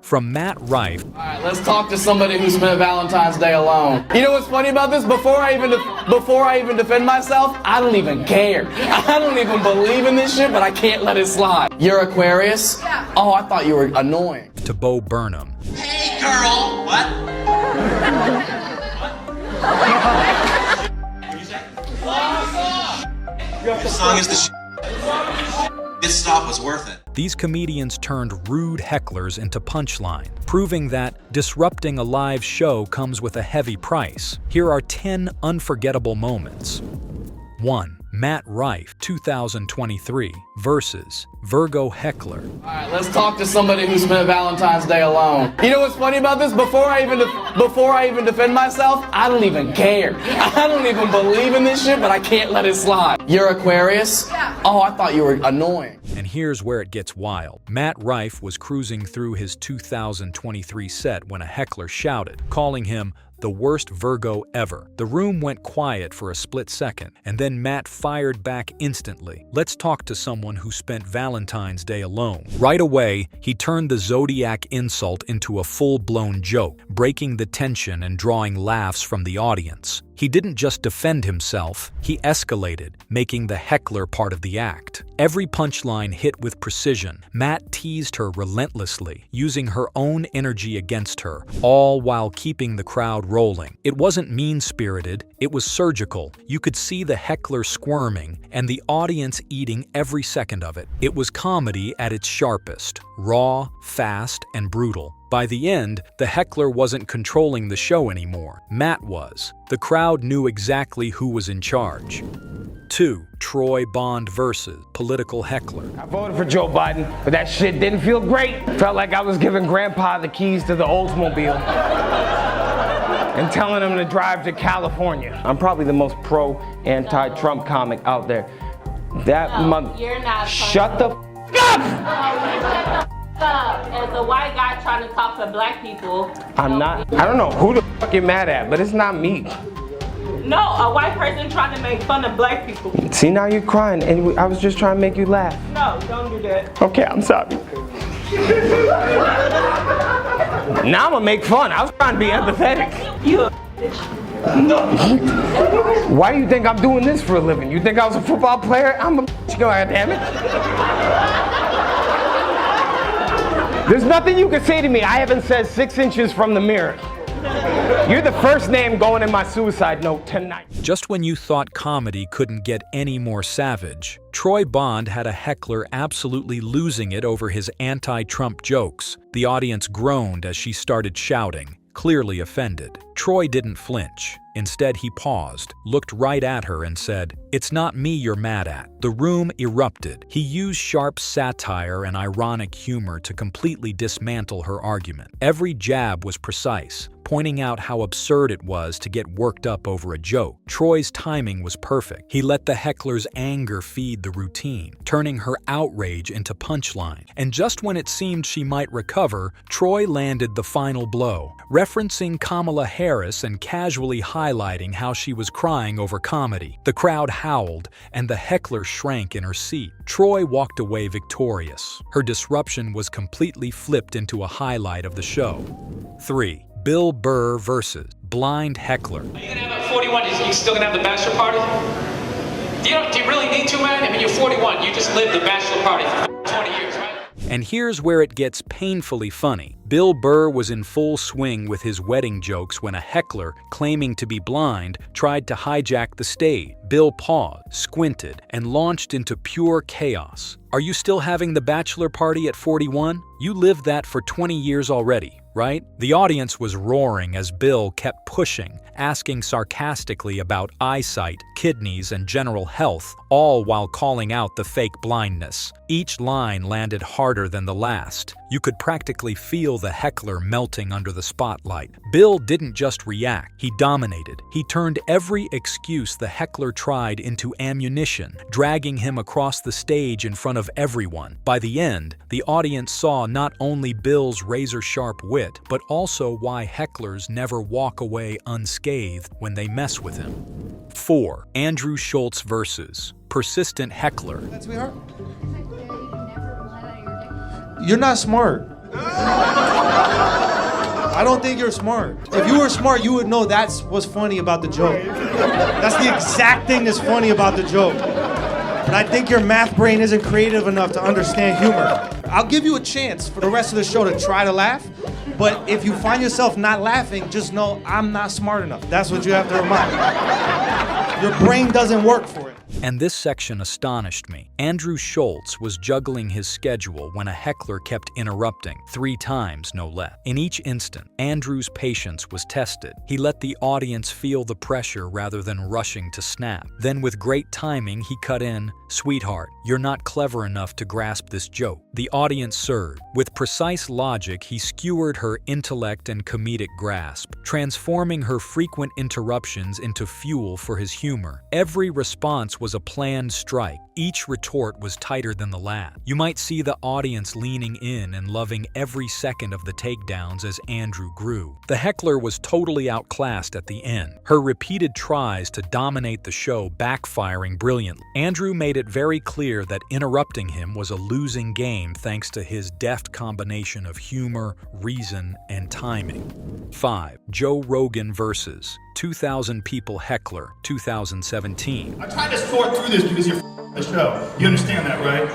From Matt Rife. All right, let's talk to somebody who spent Valentine's Day alone. You know what's funny about this? Before I even defend myself, I don't even care. I don't even believe in this shit, but I can't let it slide. You're Aquarius? Yeah. Oh, I thought you were annoying. To Burnham. Hey, girl. What? What did you say? Your song is the shit. This stop was worth it. These comedians turned rude hecklers into punchline, proving that disrupting a live show comes with a heavy price. Here are 10 unforgettable moments. 1. Matt Rife, 2023, versus Virgo heckler. All right, let's talk to somebody who spent Valentine's Day alone. You know what's funny about this? Before I even defend myself, I don't even care. I don't even believe in this shit, but I can't let it slide. You're Aquarius? Yeah. Oh, I thought you were annoying. And here's where it gets wild. Matt Rife was cruising through his 2023 set when a heckler shouted, calling him the worst Virgo ever. The room went quiet for a split second, and then Matt fired back instantly. Let's talk to someone who spent Valentine's Day alone. Right away, he turned the zodiac insult into a full-blown joke, breaking the tension and drawing laughs from the audience. He didn't just defend himself, he escalated, making the heckler part of the act. Every punchline hit with precision. Matt teased her relentlessly, using her own energy against her, all while keeping the crowd rolling. It wasn't mean-spirited, it was surgical. You could see the heckler squirming and the audience eating every second of it. It was comedy at its sharpest, raw, fast, and brutal. By the end, the heckler wasn't controlling the show anymore. Matt was. The crowd knew exactly who was in charge. 2. Troy Bond versus political heckler. I voted for Joe Biden, but that shit didn't feel great. Felt like I was giving Grandpa the keys to the Oldsmobile and telling him to drive to California. I'm probably the most pro-anti-Trump comic out there. You're not. Shut the up! As a white guy trying to talk to black people. I'm not. I don't know who the fuck you're mad at, but it's not me. No, a white person trying to make fun of black people. See, now you're crying, and I was just trying to make you laugh. No, don't do that. Okay, I'm sorry. Now I'm gonna make fun. I was trying to be empathetic. You a bitch. Why do you think I'm doing this for a living? You think I was a football player? I'm a bitch, God damn it. There's nothing you can say to me I haven't said 6 inches from the mirror. You're the first name going in my suicide note tonight. Just when you thought comedy couldn't get any more savage, Troy Bond had a heckler absolutely losing it over his anti-Trump jokes. The audience groaned as she started shouting, clearly offended. Troy didn't flinch. Instead, he paused, looked right at her and said, "It's not me you're mad at." The room erupted. He used sharp satire and ironic humor to completely dismantle her argument. Every jab was precise, pointing out how absurd it was to get worked up over a joke. Troy's timing was perfect. He let the heckler's anger feed the routine, turning her outrage into punchline. And just when it seemed she might recover, Troy landed the final blow, referencing Kamala Harris and casually highlighting how she was crying over comedy. The crowd howled, and the heckler shrank in her seat. Troy walked away victorious. Her disruption was completely flipped into a highlight of the show. 3. Bill Burr versus blind heckler. Are you gonna have at 41? You still gonna have the bachelor party? Do you really need to, man? I mean, you're 41. You just lived the bachelor party for 20 years, right? And here's where it gets painfully funny. Bill Burr was in full swing with his wedding jokes when a heckler, claiming to be blind, tried to hijack the stage. Bill paused, squinted, and launched into pure chaos. Are you still having the bachelor party at 41? You lived that for 20 years already, right? The audience was roaring as Bill kept pushing, asking sarcastically about eyesight, kidneys, and general health, all while calling out the fake blindness. Each line landed harder than the last. You could practically feel the heckler melting under the spotlight. Bill didn't just react, he dominated. He turned every excuse the heckler tried into ammunition, dragging him across the stage in front of everyone. By the end, the audience saw not only Bill's razor-sharp wit, but also why hecklers never walk away unscathed when they mess with him. 4. Andrew Schulz versus persistent heckler. Sweetheart? You're not smart. I don't think you're smart. If you were smart, you would know that's what's funny about the joke. That's the exact thing that's funny about the joke. But I think your math brain isn't creative enough to understand humor. I'll give you a chance for the rest of the show to try to laugh, but if you find yourself not laughing, just know I'm not smart enough. That's what you have to remind. Your brain doesn't work for it. And this section astonished me. Andrew Schulz was juggling his schedule when a heckler kept interrupting, 3 times no less. In each instant, Andrew's patience was tested. He let the audience feel the pressure rather than rushing to snap. Then with great timing, he cut in, "Sweetheart, you're not clever enough to grasp this joke." The audience surged. With precise logic, he skewered her intellect and comedic grasp, transforming her frequent interruptions into fuel for his humor. Every response was a planned strike. Each retort was tighter than the last. You might see the audience leaning in and loving every second of the takedowns as Andrew grew. The heckler was totally outclassed at the end, her repeated tries to dominate the show backfiring brilliantly. Andrew made it very clear that interrupting him was a losing game thanks to his deft combination of humor, reason, and timing. 5. Joe Rogan versus 2,000 people heckler, 2017. I tried to sort through this because you're the show. You understand that, right?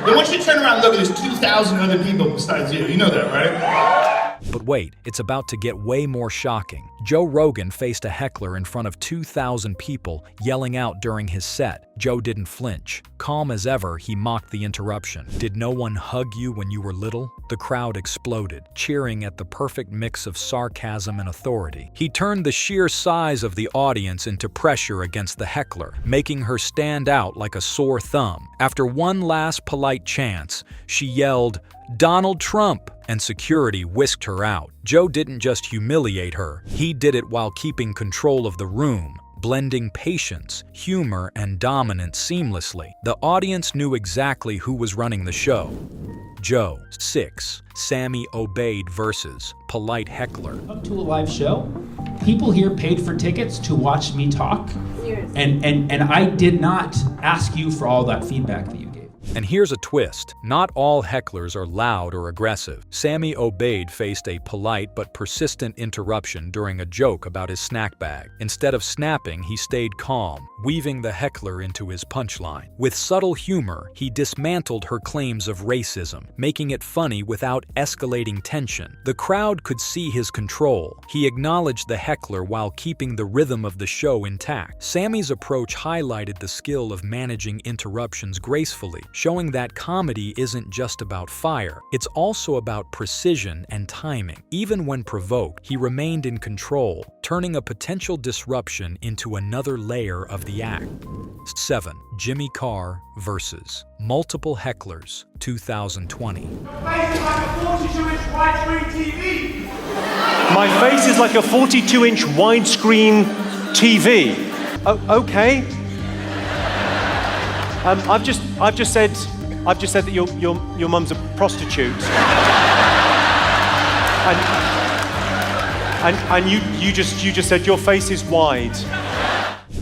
Then once you turn around and look at there's 2,000 other people besides you. You know that, right? But wait, it's about to get way more shocking. Joe Rogan faced a heckler in front of 2,000 people yelling out during his set. Joe didn't flinch. Calm as ever, he mocked the interruption. "Did no one hug you when you were little?" The crowd exploded, cheering at the perfect mix of sarcasm and authority. He turned the sheer size of the audience into pressure against the heckler, making her stand out like a sore thumb. After one last polite chance, she yelled, "Donald Trump!" and security whisked her out. Joe didn't just humiliate her, he did it while keeping control of the room, blending patience, humor, and dominance seamlessly. The audience knew exactly who was running the show. Joe. 6. Sammy Obeid versus polite heckler. Up to a live show, people here paid for tickets to watch me talk, and I did not ask you for all that feedback that you gave. And here's a twist. Not all hecklers are loud or aggressive. Sammy Obeid faced a polite but persistent interruption during a joke about his snack bag. Instead of snapping, he stayed calm, weaving the heckler into his punchline. With subtle humor, he dismantled her claims of racism, making it funny without escalating tension. The crowd could see his control. He acknowledged the heckler while keeping the rhythm of the show intact. Sammy's approach highlighted the skill of managing interruptions gracefully, showing that comedy isn't just about fire, it's also about precision and timing. Even when provoked, he remained in control, turning a potential disruption into another layer of the act. 7. Jimmy Carr versus multiple hecklers, 2020. My face is like a 42-inch widescreen TV. Oh, okay. I've just said that your mum's a prostitute. And you just said your face is wide.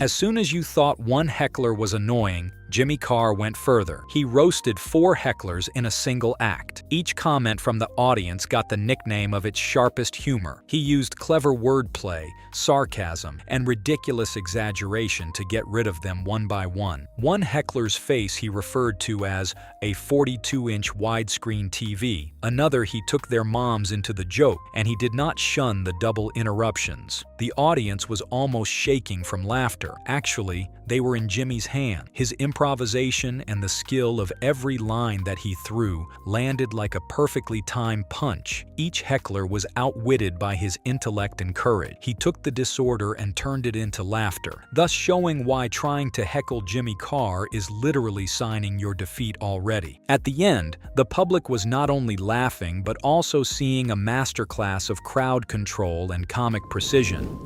As soon as you thought one heckler was annoying, Jimmy Carr went further. He roasted 4 hecklers in a single act. Each comment from the audience got the nickname of its sharpest humor. He used clever wordplay, sarcasm, and ridiculous exaggeration to get rid of them one by one. One heckler's face he referred to as a 42-inch widescreen TV. Another he took their moms into the joke, and he did not shun the double interruptions. The audience was almost shaking from laughter. Actually, they were in Jimmy's hand. His improvisation and the skill of every line that he threw landed like a perfectly timed punch. Each heckler was outwitted by his intellect and courage. He took the disorder and turned it into laughter, thus showing why trying to heckle Jimmy Carr is literally signing your defeat already. At the end, the public was not only laughing but also seeing a masterclass of crowd control and comic precision.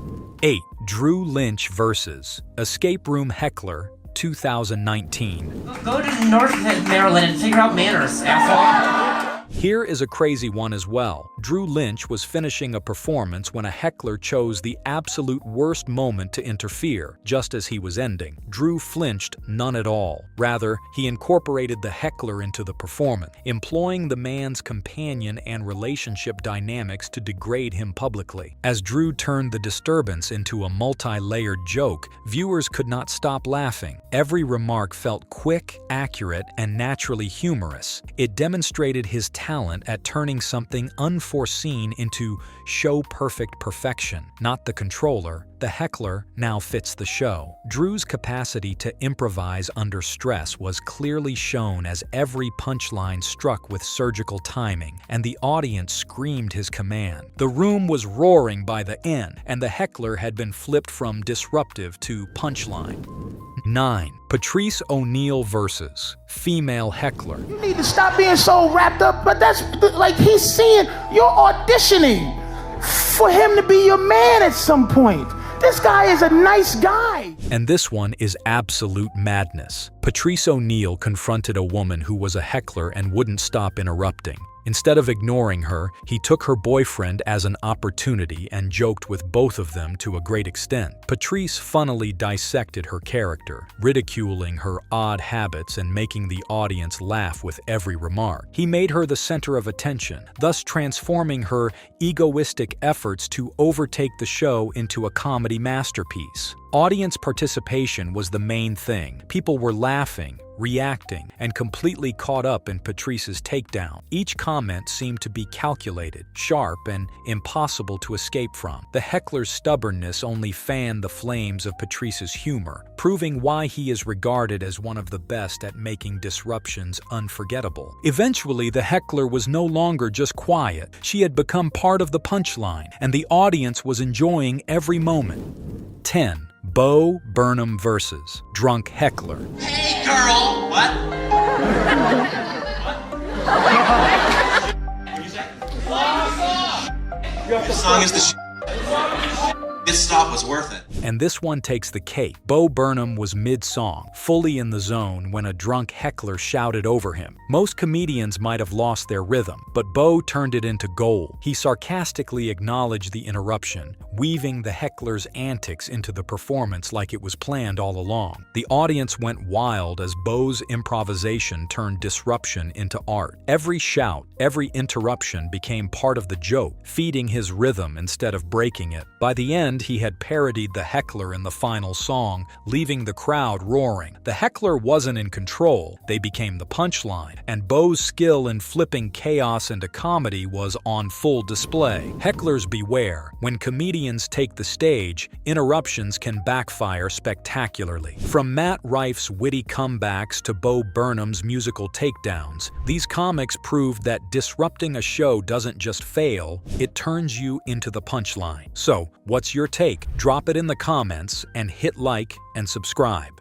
8. Drew Lynch versus Escape Room Heckler, 2019. Go to North Maryland and figure out manners, asshole. Here is a crazy one as well. Drew Lynch was finishing a performance when a heckler chose the absolute worst moment to interfere, just as he was ending. Drew flinched none at all. Rather, he incorporated the heckler into the performance, employing the man's companion and relationship dynamics to degrade him publicly. As Drew turned the disturbance into a multi-layered joke, viewers could not stop laughing. Every remark felt quick, accurate, and naturally humorous. It demonstrated his talent at turning something unforeseen into show-perfect perfection. Not the controller, the heckler now fits the show. Drew's capacity to improvise under stress was clearly shown as every punchline struck with surgical timing, and the audience screamed his command. The room was roaring by the end, and the heckler had been flipped from disruptive to punchline. 9. Patrice O'Neal versus female heckler. You need to stop being so wrapped up, but that's like he's seeing you're auditioning for him to be your man at some point. This guy is a nice guy. And this one is absolute madness. Patrice O'Neal confronted a woman who was a heckler and wouldn't stop interrupting. Instead of ignoring her, he took her boyfriend as an opportunity and joked with both of them to a great extent. Patrice funnily dissected her character, ridiculing her odd habits and making the audience laugh with every remark. He made her the center of attention, thus transforming her egoistic efforts to overtake the show into a comedy masterpiece. Audience participation was the main thing. People were laughing, reacting, and completely caught up in Patrice's takedown. Each comment seemed to be calculated, sharp, and impossible to escape from. The heckler's stubbornness only fanned the flames of Patrice's humor, proving why he is regarded as one of the best at making disruptions unforgettable. Eventually, the heckler was no longer just quiet. She had become part of the punchline, and the audience was enjoying every moment. 10. Burnham versus drunk heckler. Hey, girl! What? What did you say? Your song is the This stop was worth it. And this one takes the cake. Burnham was mid-song, fully in the zone when a drunk heckler shouted over him. Most comedians might have lost their rhythm, but Bo turned it into gold. He sarcastically acknowledged the interruption, weaving the heckler's antics into the performance like it was planned all along. The audience went wild as Bo's improvisation turned disruption into art. Every shout, every interruption became part of the joke, feeding his rhythm instead of breaking it. By the end, he had parodied the heckler in the final song, leaving the crowd roaring. The heckler wasn't in control, they became the punchline, and Bo's skill in flipping chaos into comedy was on full display. Hecklers beware. When comedians take the stage, interruptions can backfire spectacularly. From Matt Rife's witty comebacks to Burnham's musical takedowns, these comics proved that disrupting a show doesn't just fail, it turns you into the punchline. So, what's your take? Drop it in the comments and hit like and subscribe.